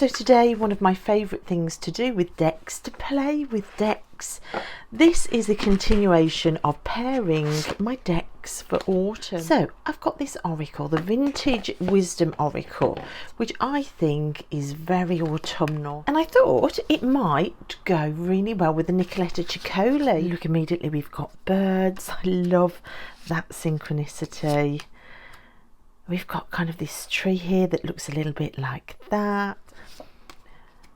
So today, one of my favourite things to do with decks, to play with decks. This is a continuation of pairing my decks for autumn. So I've got this oracle, the Vintage Wisdom Oracle, which I think is very autumnal. And I thought it might go really well with the Nicoletta Chicoli. Look, immediately we've got birds. I love that synchronicity. We've got kind of this tree here that looks a little bit like that.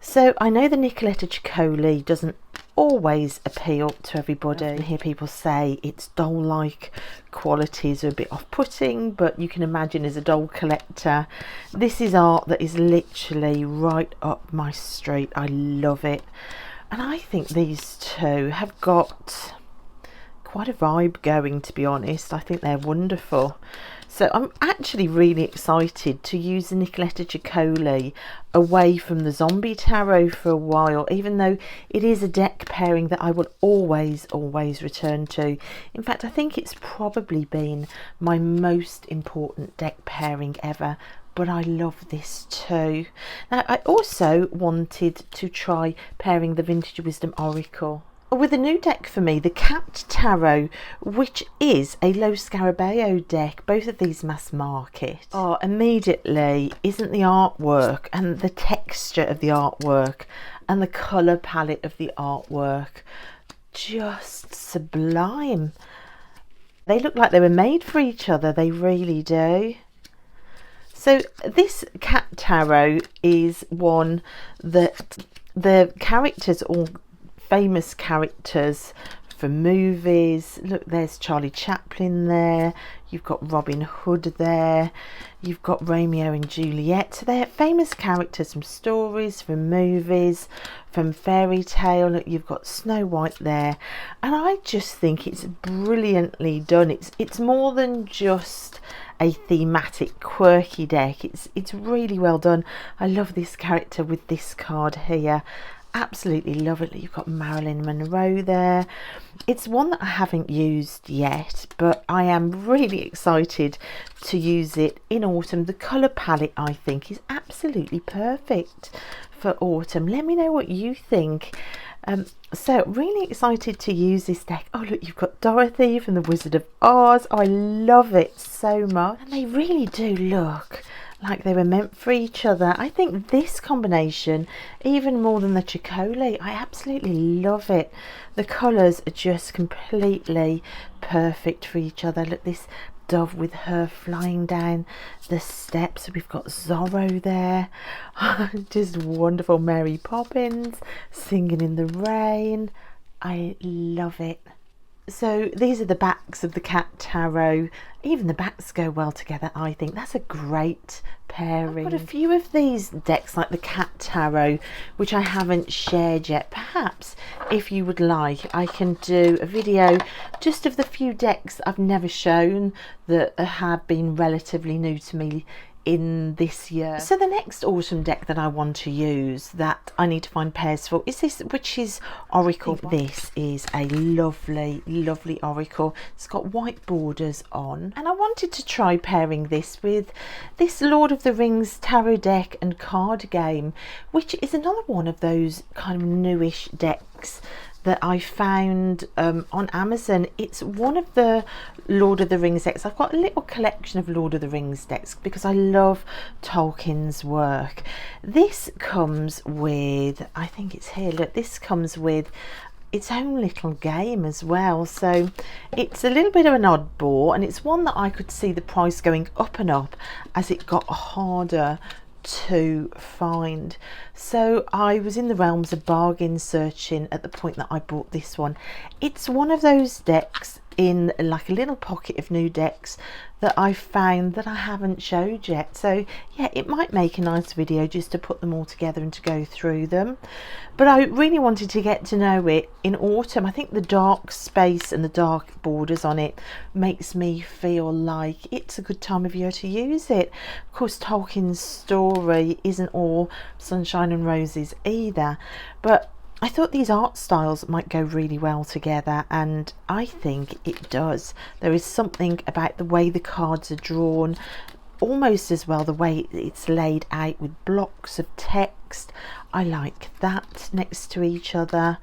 So I know the Nicoletta Chicoli doesn't always appeal to everybody. I hear people say its doll-like qualities are a bit off-putting, but you can imagine as a doll collector, this is art that is literally right up my street. I love it. And I think these two have got quite a vibe going, to be honest. I think they're wonderful. So I'm actually really excited to use the Nicoletta Chicoli away from the Zombie Tarot for a while, even though it is a deck pairing that I will always return to. In fact, I think it's probably been my most important deck pairing ever, but I love this too. Now, I also wanted to try pairing the Vintage Wisdom Oracle with a new deck for me, the Cat Tarot, which is a Lo Scarabeo deck. Both of these mass market. Oh, immediately, isn't the artwork and the texture of the artwork and the colour palette of the artwork just sublime? They look like they were made for each other, they really do. So this Cat Tarot is one that the characters all famous characters from movies. Look, there's Charlie Chaplin there, you've got Robin Hood there, you've got Romeo and Juliet. So they're famous characters from stories, from movies, from fairy tale. Look, you've got Snow White there, and I just think it's brilliantly done. It's more than just a thematic quirky deck. It's really well done. I love this character with this card here. Absolutely love it. You've got Marilyn Monroe there. It's one that I haven't used yet, but I am really excited to use it in autumn. The colour palette, I think, is absolutely perfect for autumn. Let me know what you think. So really excited to use this deck. Oh look, you've got Dorothy from the Wizard of Oz. I love it so much, and they really do look like they were meant for each other. I think this combination, even more than the Chicoli, I absolutely love it. The colours are just completely perfect for each other. Look, this dove with her flying down the steps. We've got Zorro there. Just wonderful. Mary Poppins singing in the rain. I love it. So these are the backs of the Cat Tarot. Even the backs go well together, I think. That's a great pairing. I've got a few of these decks like the Cat Tarot, which I haven't shared yet. Perhaps if you would like, I can do a video just of the few decks I've never shown that have been relatively new to me in this year. So the next autumn deck that I want to use, that I need to find pairs for, is this Witch's Oracle. This is a lovely oracle. It's got white borders on, and I wanted to try pairing this with this Lord of the Rings tarot deck and card game, which is another one of those kind of newish decks that I found on Amazon. It's one of the Lord of the Rings decks. I've got a little collection of Lord of the Rings decks because I love Tolkien's work. This comes with, I think it's here, look, this comes with its own little game as well. So it's a little bit of an oddball, and it's one that I could see the price going up and up as it got harder to find. So I was in the realms of bargain searching at the point that I bought this one. It's one of those decks in like a little pocket of new decks that I found that I haven't showed yet. So yeah, it might make a nice video just to put them all together and to go through them. But I really wanted to get to know it in autumn. I think the dark space and the dark borders on it makes me feel like it's a good time of year to use it. Of course, Tolkien's story isn't all sunshine and roses either, but I thought these art styles might go really well together, and I think it does. There is something about the way the cards are drawn, almost as well the way it's laid out with blocks of text. I like that next to each other.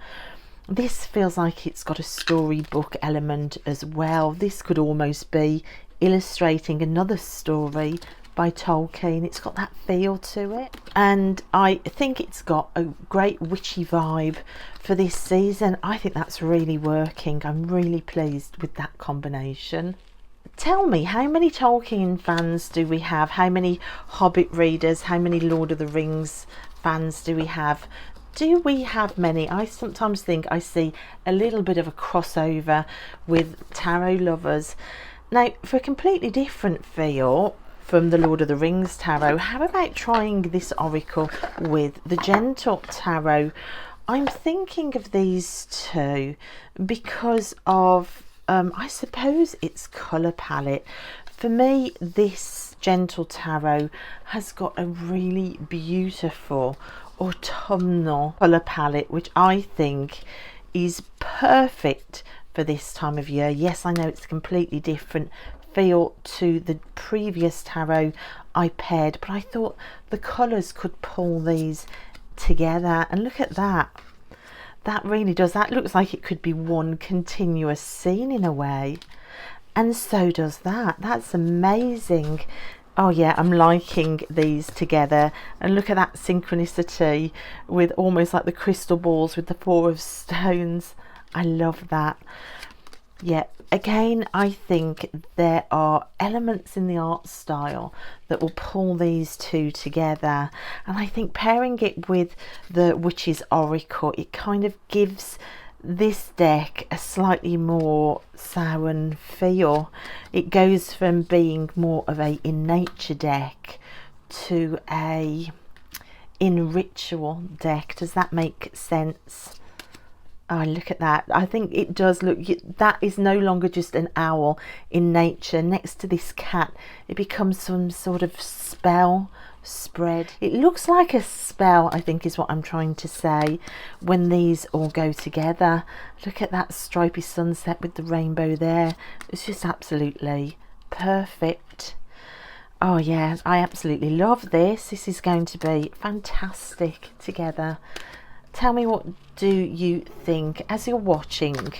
This feels like it's got a storybook element as well. This could almost be illustrating another story by Tolkien. It's got that feel to it, and I think it's got a great witchy vibe for this season. I think that's really working. I'm really pleased with that combination. Tell me, how many Tolkien fans do we have? How many Hobbit readers? How many Lord of the Rings fans do we have? Do we have many? I sometimes think I see a little bit of a crossover with tarot lovers. Now, for a completely different feel from the Lord of the Rings tarot, how about trying this oracle with the Gentle tarot? I'm thinking of these two because of I suppose it's colour palette. For me, this Gentle tarot has got a really beautiful autumnal colour palette, which I think is perfect for this time of year. Yes, I know it's a completely different feel to the previous tarot I paired, but I thought the colours could pull these together. And look at that. That really does. That looks like it could be one continuous scene in a way. And so does that. That's amazing. Oh yeah, I'm liking these together. And look at that synchronicity with almost like the crystal balls with the Four of Stones. I love that. Yeah, again, I think there are elements in the art style that will pull these two together. And I think pairing it with the Witch's Oracle, it kind of gives this deck a slightly more Samhain feel. It goes from being more of a in nature deck to a in ritual deck. Does that make sense? Oh, look at that. I think it does look, that is no longer just an owl in nature. Next to this cat, it becomes some sort of spell spread. It looks like a spell, I think is what I'm trying to say, when these all go together. Look at that stripy sunset with the rainbow there. It's just absolutely perfect. Oh yeah, I absolutely love this. This is going to be fantastic together. Tell me, what do you think as you're watching?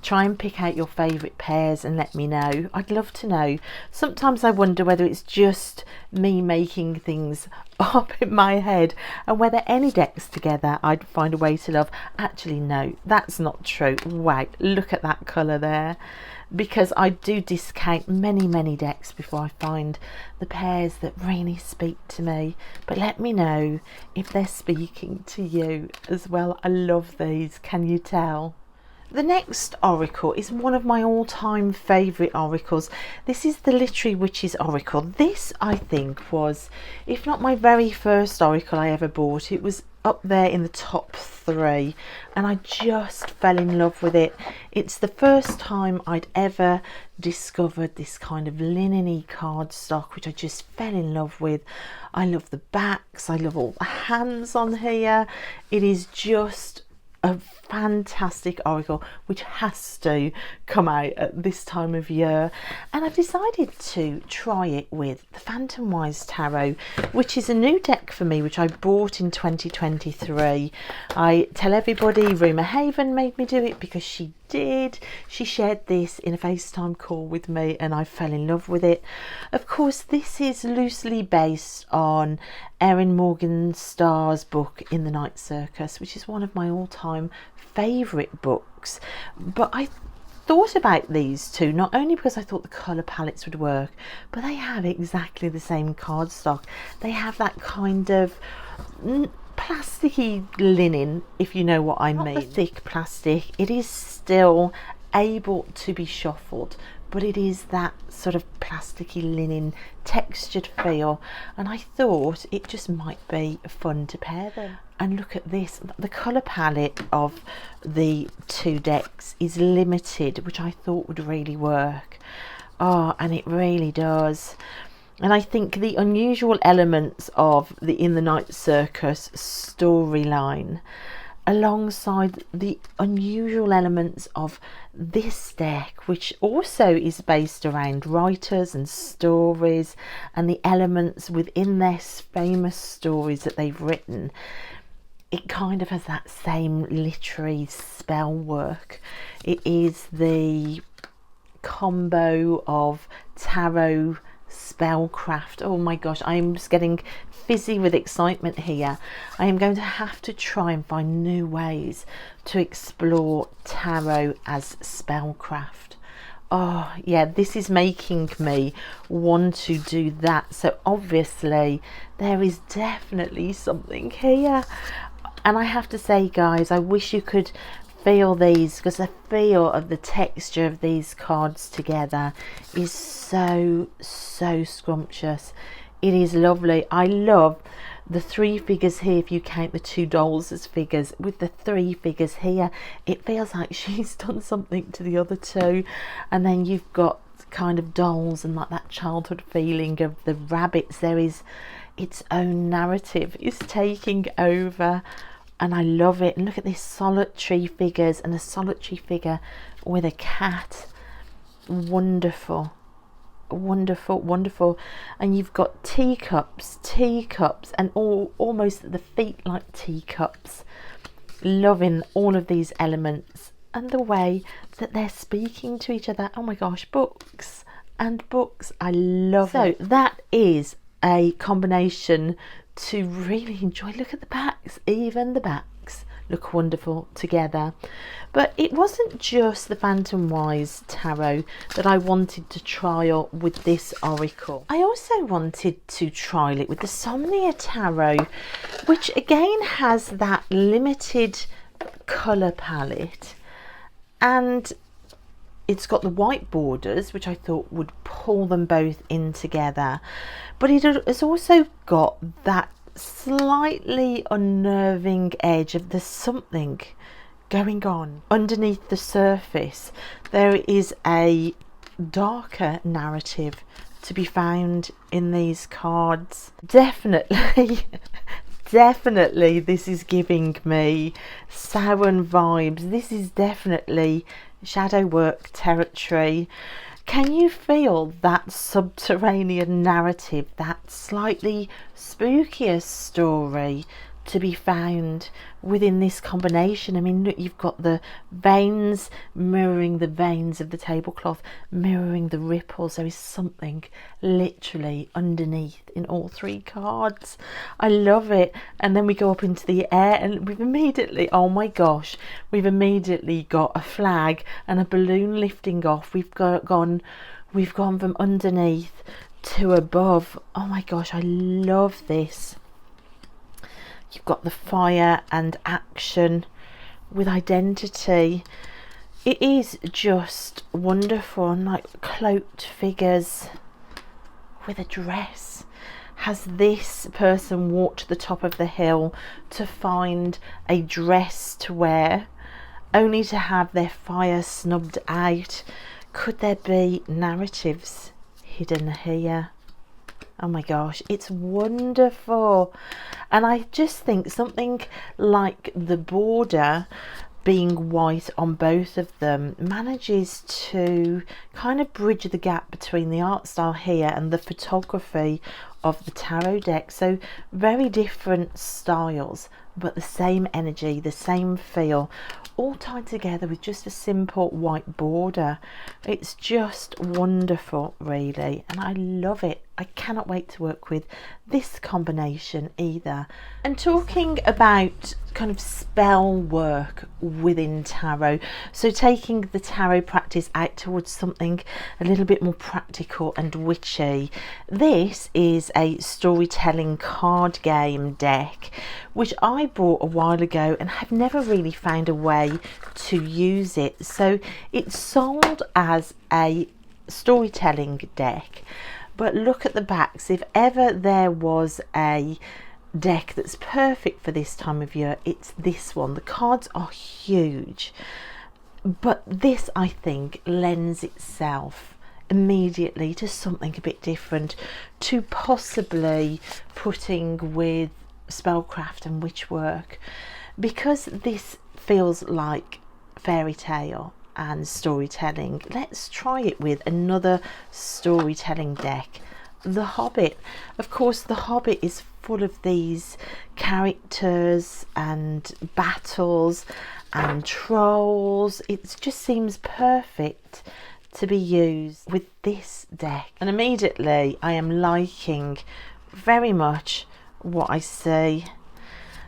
Try and pick out your favourite pairs and let me know. I'd love to know. Sometimes I wonder whether it's just me making things up in my head and whether any decks together I'd find a way to love. Actually, no, that's not true. Wow, look at that colour there. Because I do discount many decks before I find the pairs that really speak to me. But let me know if they're speaking to you as well. I love these, can you tell? The next oracle is one of my all-time favourite oracles. This is the Literary Witch's Oracle. This, I think, was, if not my very first oracle I ever bought, it was up there in the top 3, and I just fell in love with it. It's the first time I'd ever discovered this kind of linen-y cardstock, which I just fell in love with. I love the backs, I love all the hands on here. It is just a fantastic oracle which has to come out at this time of year, and I've decided to try it with the Phantomwise Tarot, which is a new deck for me, which I bought in 2023. I tell everybody Rumour Haven made me do it because she did. She shared this in a FaceTime call with me and I fell in love with it. Of course, this is loosely based on Erin Morgenstern's book In the Night Circus, which is one of my all-time favourite books. But I thought about these two, not only because I thought the colour palettes would work, but they have exactly the same cardstock. They have that kind of plasticky linen, if you know what I mean. Not the thick plastic. It is still able to be shuffled, but it is that sort of plasticky linen textured feel, and I thought it just might be fun to pair them. And look at this, the colour palette of the two decks is limited, which I thought would really work. Oh, and it really does. And I think the unusual elements of the In the Night Circus storyline alongside the unusual elements of this deck, which also is based around writers and stories and the elements within their famous stories that they've written. It kind of has that same literary spell work. It is the combo of tarot, spellcraft. Oh my gosh, I'm just getting fizzy with excitement here. I am going to have to try and find new ways to explore tarot as spellcraft. Oh yeah, this is making me want to do that. So obviously there is definitely something here. And I have to say, guys, I wish you could feel these, because the feel of the texture of these cards together is so scrumptious. It is lovely. I love the 3 figures here. If you count the 2 dolls as figures, with the 3 figures here, it feels like she's done something to the other 2. And then you've got kind of dolls and like that childhood feeling of the rabbits. There is its own narrative is taking over, and I love it. And look at these solitary figures and a solitary figure with a cat. Wonderful, wonderful, wonderful. And you've got teacups, and almost the feet like teacups. Loving all of these elements and the way that they're speaking to each other. Oh my gosh, books and books. I love it. So that is a combination to really enjoy. Look at the backs, even the backs look wonderful together. But it wasn't just the phantomwise tarot that I wanted to trial with this oracle. I also wanted to trial it with the Insomnia tarot, which again has that limited colour palette, and it's got the white borders, which I thought would pull them both in together, but it has also got that slightly unnerving edge of there's something going on underneath the surface. There is a darker narrative to be found in these cards. Definitely definitely this is giving me Samhain vibes. This is definitely shadow work territory. Can you feel that subterranean narrative, that slightly spookier story to be found within this combination? I mean, look, you've got the veins mirroring the veins of the tablecloth, mirroring the ripples. There is something literally underneath in all 3 cards. I love it. And then we go up into the air and we've immediately, oh my gosh, we've immediately got a flag and a balloon lifting off. We've gone from underneath to above. Oh my gosh, I love this. You've got the fire and action with identity. It is just wonderful. And like cloaked figures with a dress. Has this person walked to the top of the hill to find a dress to wear, only to have their fire snubbed out? Could there be narratives hidden here? Oh my gosh, it's wonderful. And I just think something like the border being white on both of them manages to kind of bridge the gap between the art style here and the photography of the tarot deck. So very different styles, but the same energy, the same feel, all tied together with just a simple white border. It's just wonderful, really, and I love it. I cannot wait to work with this combination either. And talking about kind of spell work within tarot, so taking the tarot practice out towards something a little bit more practical and witchy, this is a storytelling card game deck which I bought a while ago and have never really found a way to use it. So it's sold as a storytelling deck, but look at the backs. If ever there was a deck that's perfect for this time of year, it's this one. The cards are huge, but this, I think, lends itself immediately to something a bit different, to possibly putting with spellcraft and witch work. because this feels like fairy tale and storytelling, let's try it with another storytelling deck, The Hobbit. Of course, The Hobbit is full of these characters and battles and trolls. It just seems perfect to be used with this deck, and immediately I am liking very much what I see.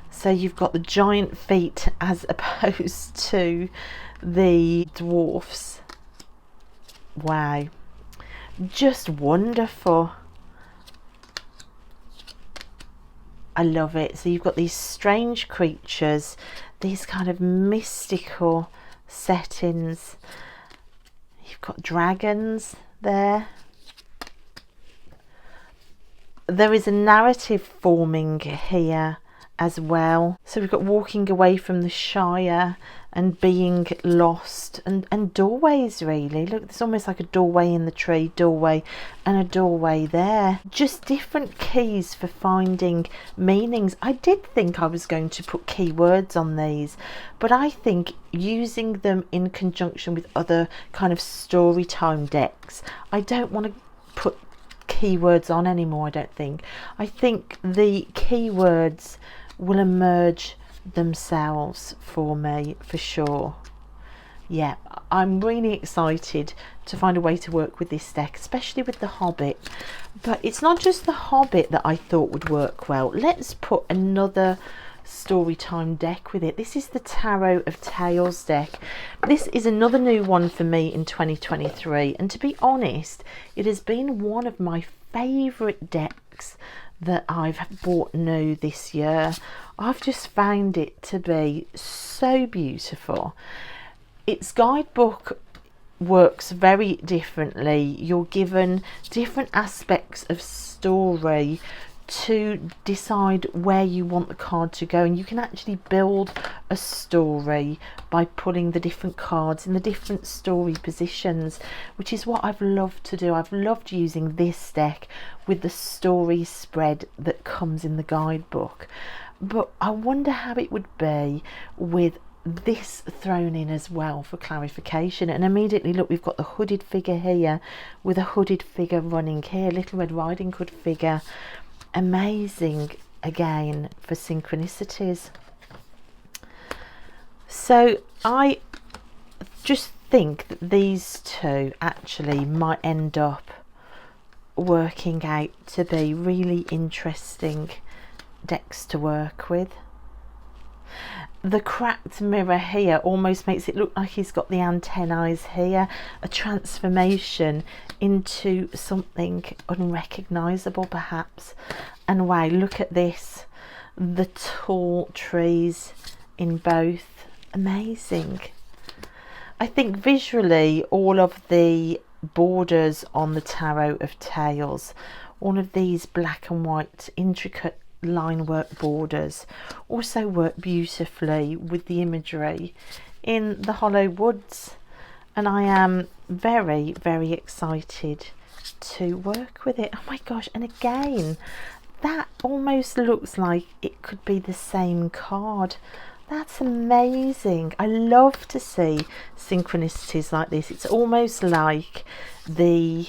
So you've got the giant feet as opposed to the dwarfs. Wow, just wonderful. I love it. So you've got these strange creatures, these kind of mystical settings. You've got dragons there. There is a narrative forming here as well. So we've got walking away from the Shire and being lost, and doorways really. Look, there's almost like a doorway in the tree, doorway and a doorway there. Just different keys for finding meanings. I did think I was going to put keywords on these, but I think using them in conjunction with other kind of story time decks, I don't want to put keywords on anymore. I think the keywords will emerge themselves for me for sure. Yeah, I'm really excited to find a way to work with this deck, especially with The Hobbit. But it's not just The Hobbit that I thought would work well. Let's put another storytime deck with it. This is the Tarot of Tales deck. This is another new one for me in 2023, and to be honest, it has been one of my favourite decks that I've bought new this year. I've just found it to be so beautiful. Its guidebook works very differently. You're given different aspects of story to decide where you want the card to go, and you can actually build a story by pulling the different cards in the different story positions, which is what I've loved to do. I've loved using this deck with the story spread that comes in the guidebook, but I wonder how it would be with this thrown in as well for clarification. And immediately, look, we've got the hooded figure here with a hooded figure running here, Little Red Riding Hood figure. Amazing again for synchronicities. So I just think that these two actually might end up working out to be really interesting decks to work with. The cracked mirror here almost makes it look like he's got the antennae here, a transformation into something unrecognisable perhaps. And wow, look at this, the tall trees in both, amazing. I think visually all of the borders on the Tarot of Tales, all of these black and white intricate line work borders also work beautifully with the imagery in the Hollow Woods, and I am very, very excited to work with it. Oh my gosh, and again, that almost looks like it could be the same card. That's amazing. I love to see synchronicities like this. It's almost like the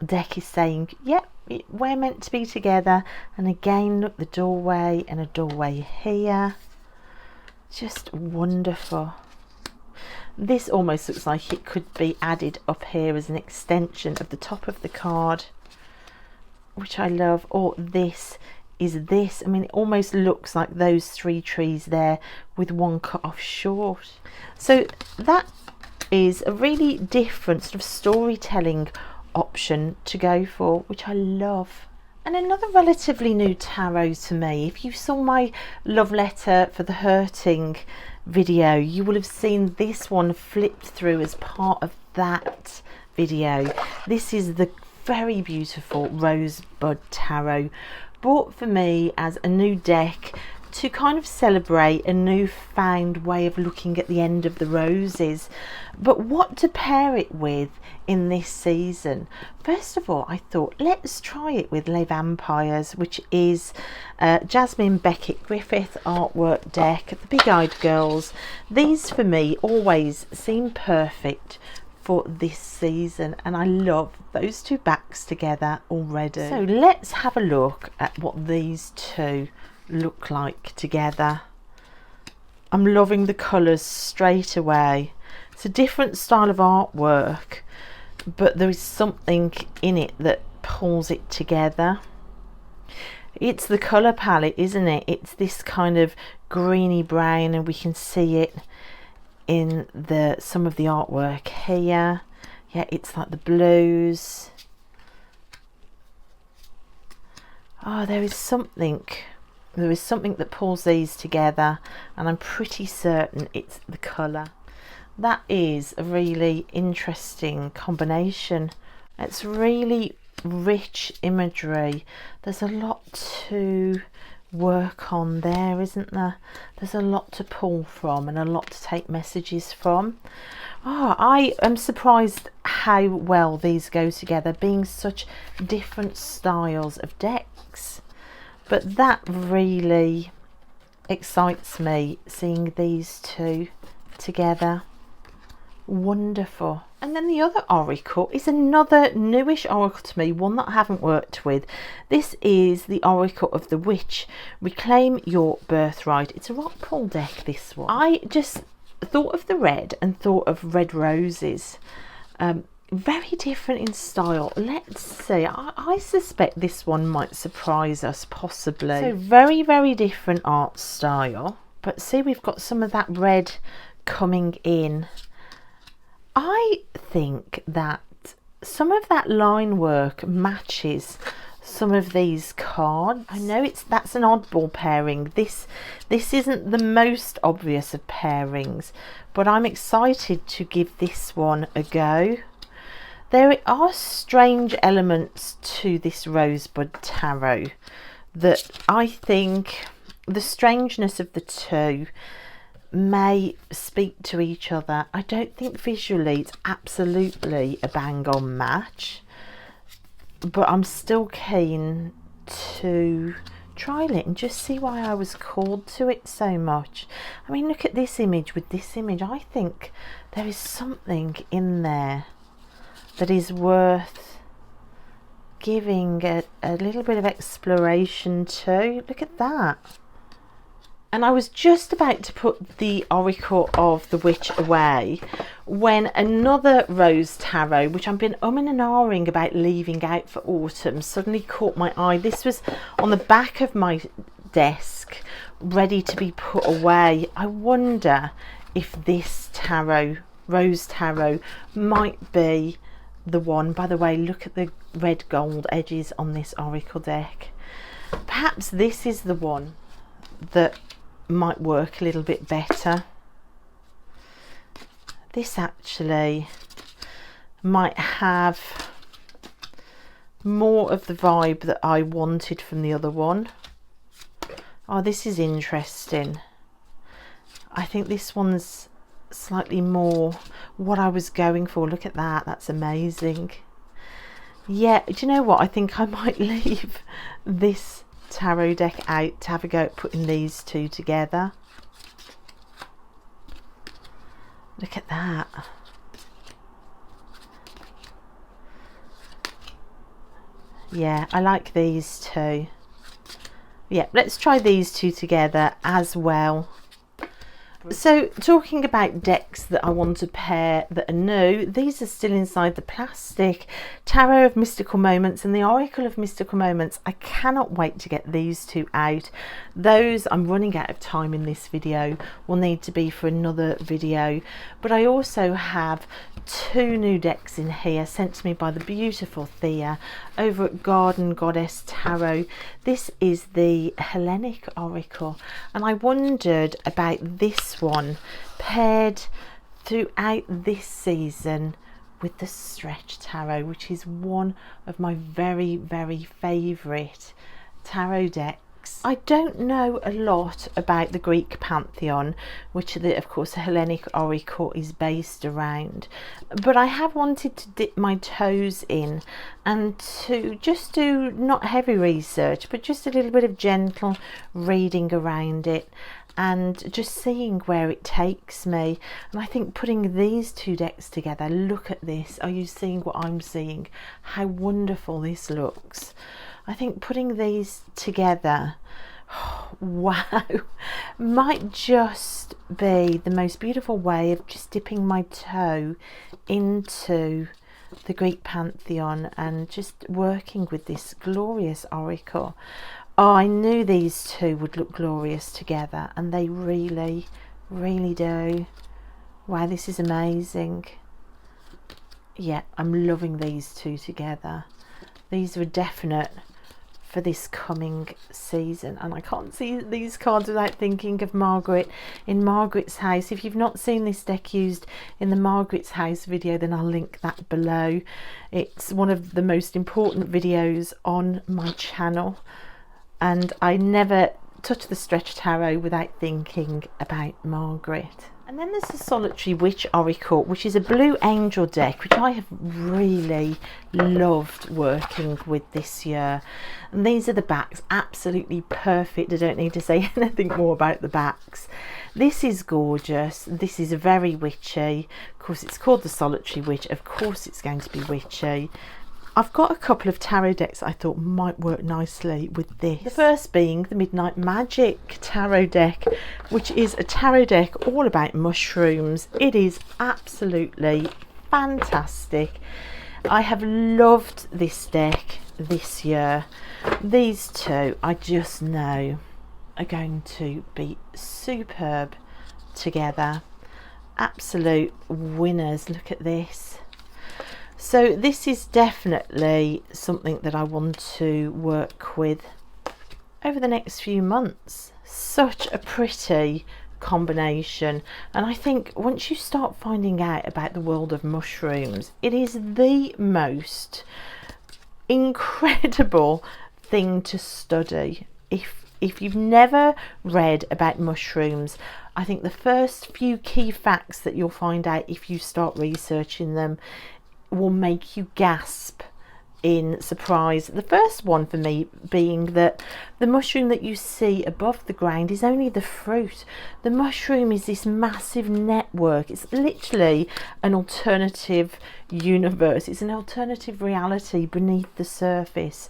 deck is saying, yep, we're meant to be together. And again, look, the doorway and a doorway here. Just wonderful. This almost looks like it could be added up here as an extension of the top of the card, which I love. Or this is this. I mean, it almost looks like those three trees there with one cut off short. So that is a really different sort of storytelling option to go for, which I love. And another relatively new tarot to me, if you saw my love letter for the hurting video, you will have seen this one flipped through as part of that video. This is the very beautiful Rosebud tarot, bought for me as a new deck to kind of celebrate a newfound way of looking at the end of the roses. But what to pair it with in this season? First of all, I thought let's try it with Les Vampires, which is Jasmine Beckett Griffith artwork deck, the Big Eyed Girls. These for me always seem perfect for this season, and I love those two backs together already. So let's have a look at what these two look like together. I'm loving the colours straight away. It's a different style of artwork, but there is something in it that pulls it together. It's the colour palette, isn't it? It's this kind of greeny brown, and we can see it in some of the artwork here. Yeah, it's like the blues. Oh, there is something that pulls these together, and I'm pretty certain it's the colour. That is a really interesting combination. It's really rich imagery. There's a lot to work on there, isn't there? There's a lot to pull from and a lot to take messages from. Oh, I am surprised how well these go together, being such different styles of decks. But that really excites me, seeing these two together. Wonderful. And then the other oracle is another newish oracle to me, one that I haven't worked with. This is the Oracle of the Witch. Reclaim Your Birthright. It's a rock pool deck, this one. I just thought of the red and thought of red roses. Very different in style. Let's see. I suspect this one might surprise us, possibly. So very, very different art style. But see, we've got some of that red coming in. I think that some of that line work matches some of these cards. I know that's an oddball pairing. This isn't the most obvious of pairings, but I'm excited to give this one a go. There are strange elements to this Rosebud tarot that I think the strangeness of the two may speak to each other. I don't think visually it's absolutely a bang on match, but I'm still keen to try it and just see why I was called to it so much. I mean, look at this image with this image. I think there is something in there that is worth giving a little bit of exploration to. Look at that. And I was just about to put the Oracle of the Witch away when another Rose Tarot, which I've been umming and ahhing about leaving out for autumn, suddenly caught my eye. This was on the back of my desk, ready to be put away. I wonder if this tarot, Rose Tarot, might be the one. By the way, look at the red gold edges on this Oracle deck. Perhaps this is the one that might work a little bit better. This actually might have more of the vibe that I wanted from the other one. Oh, this is interesting. I think this one's slightly more what I was going for. Look at that, that's amazing. Yeah, do you know what, I think I might leave this tarot deck out to have a go at putting these two together. Look at that. Yeah, I like these two. Yeah, let's try these two together as well. So talking about decks that I want to pair that are new, these are still inside the plastic. Tarot of Mystical Moments and the Oracle of Mystical Moments. I cannot wait to get these two out. Those, I'm running out of time in this video, will need to be for another video. But I also have two new decks in here sent to me by the beautiful Theia over at Garden Goddess Tarot. This is the Hellenic Oracle, and I wondered about this one paired throughout this season with the Stretch Tarot, which is one of my very, very favourite tarot decks. decks. I don't know a lot about the Greek pantheon, which of course the Hellenic Oracle is based around, but I have wanted to dip my toes in and to just do not heavy research, but just a little bit of gentle reading around it and just seeing where it takes me. And I think putting these two decks together, look at this, are you seeing what I'm seeing? How wonderful this looks. I think putting these together, wow, might just be the most beautiful way of just dipping my toe into the Greek pantheon and just working with this glorious oracle. Oh, I knew these two would look glorious together, and they really, really do. Wow, this is amazing. Yeah, I'm loving these two together. These were definite for this coming season, and I can't see these cards without thinking of Margaret in Margaret's House. If you've not seen this deck used in the Margaret's House video, then I'll link that below. It's one of the most important videos on my channel, and I never touch the Stretch Tarot without thinking about Margaret. And then there's the Solitary Witch Oracle, which is a Blue Angel deck, which I have really loved working with this year. And these are the backs, absolutely perfect. I don't need to say anything more about the backs. This is gorgeous. This is very witchy. Of course, it's called the Solitary Witch. Of course, it's going to be witchy. I've got a couple of tarot decks I thought might work nicely with this. The first being the Midnight Magic tarot deck, which is a tarot deck all about mushrooms. It is absolutely fantastic. I have loved this deck this year. These two, I just know, are going to be superb together. Absolute winners. Look at this. So this is definitely something that I want to work with over the next few months. Such a pretty combination, and I think once you start finding out about the world of mushrooms, it is the most incredible thing to study. If you've never read about mushrooms, I think the first few key facts that you'll find out if you start researching them will make you gasp in surprise. The first one for me being that the mushroom that you see above the ground is only the fruit. The mushroom is this massive network. It's literally an alternative universe. It's an alternative reality beneath the surface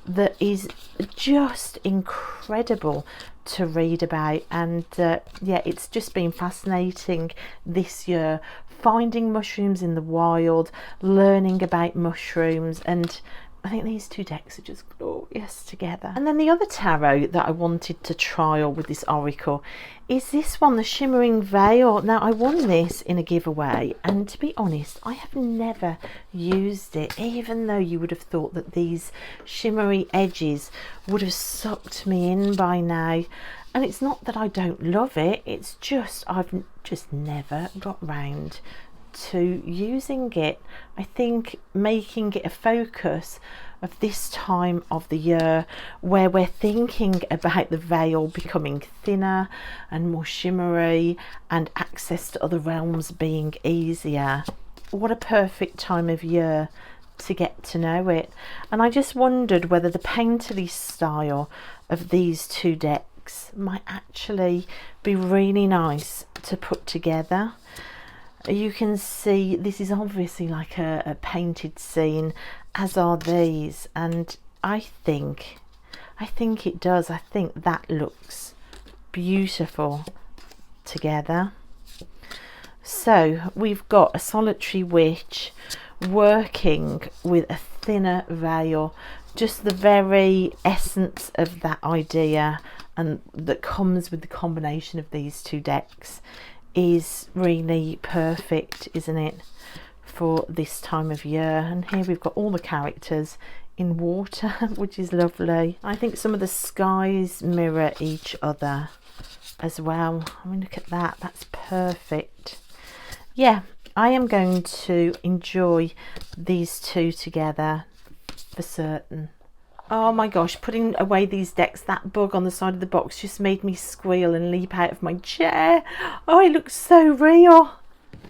that is just incredible to read about. And yeah, it's just been fascinating this year, finding mushrooms in the wild, learning about mushrooms, and I think these two decks are just glorious together. And then the other tarot that I wanted to trial with this oracle is this one, the Shimmering Veil. Now, I won this in a giveaway, and to be honest, I have never used it, even though you would have thought that these shimmery edges would have sucked me in by now. And it's not that I don't love it, it's just I've just never got round to using it. I think making it a focus of this time of the year where we're thinking about the veil becoming thinner and more shimmery and access to other realms being easier. What a perfect time of year to get to know it. And I just wondered whether the painterly style of these two decks might actually be really nice to put together. You can see this is obviously like a painted scene, as are these, and I think it does. I think that looks beautiful together. So we've got a solitary witch working with a thinner veil, just the very essence of that idea, and that comes with the combination of these two decks is really perfect, isn't it, for this time of year. And here we've got all the characters in water, which is lovely. I think some of the skies mirror each other as well. I mean, look at that, that's perfect. Yeah, I am going to enjoy these two together for certain. Oh my gosh, putting away these decks, that bug on the side of the box just made me squeal and leap out of my chair. Oh, it looks so real.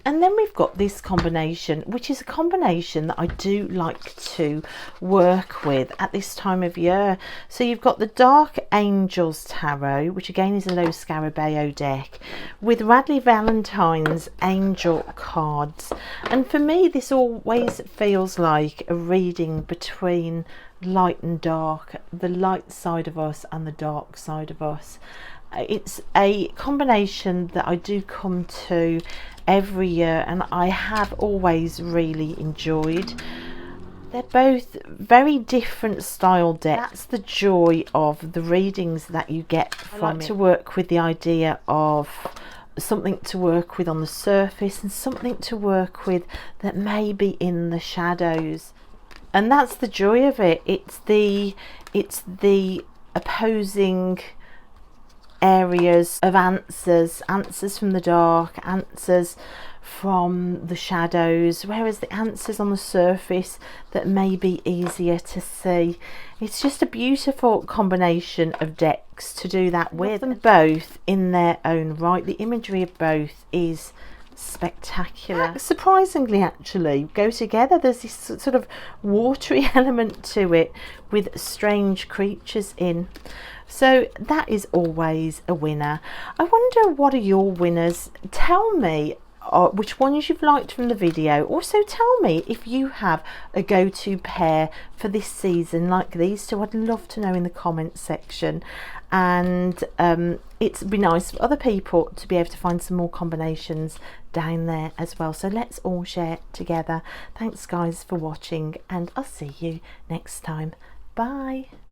And then we've got this combination, which is a combination that I do like to work with at this time of year. So you've got the Dark Angels Tarot, which again is a low Scarabeo deck, with Radley Valentine's angel cards. And for me, this always feels like a reading between light and dark, the light side of us and the dark side of us. It's a combination that I do come to every year, and I have always really enjoyed. They're both very different style decks. That's the joy of the readings that you get from it. To work with the idea of something to work with on the surface and something to work with that may be in the shadows, and that's the joy of it. It's the opposing areas of answers from the dark, answers from the shadows, whereas the answers on the surface that may be easier to see. It's just a beautiful combination of decks to do that with, them both in their own right. The imagery of both is spectacular. Surprisingly, actually go together. There's this sort of watery element to it with strange creatures in. So that is always a winner. I wonder, what are your winners? Tell me which ones you've liked from the video. Also tell me if you have a go-to pair for this season like these two. I'd love to know in the comments section. And it'd be nice for other people to be able to find some more combinations down there as well. So let's all share together. Thanks guys for watching, and I'll see you next time. Bye.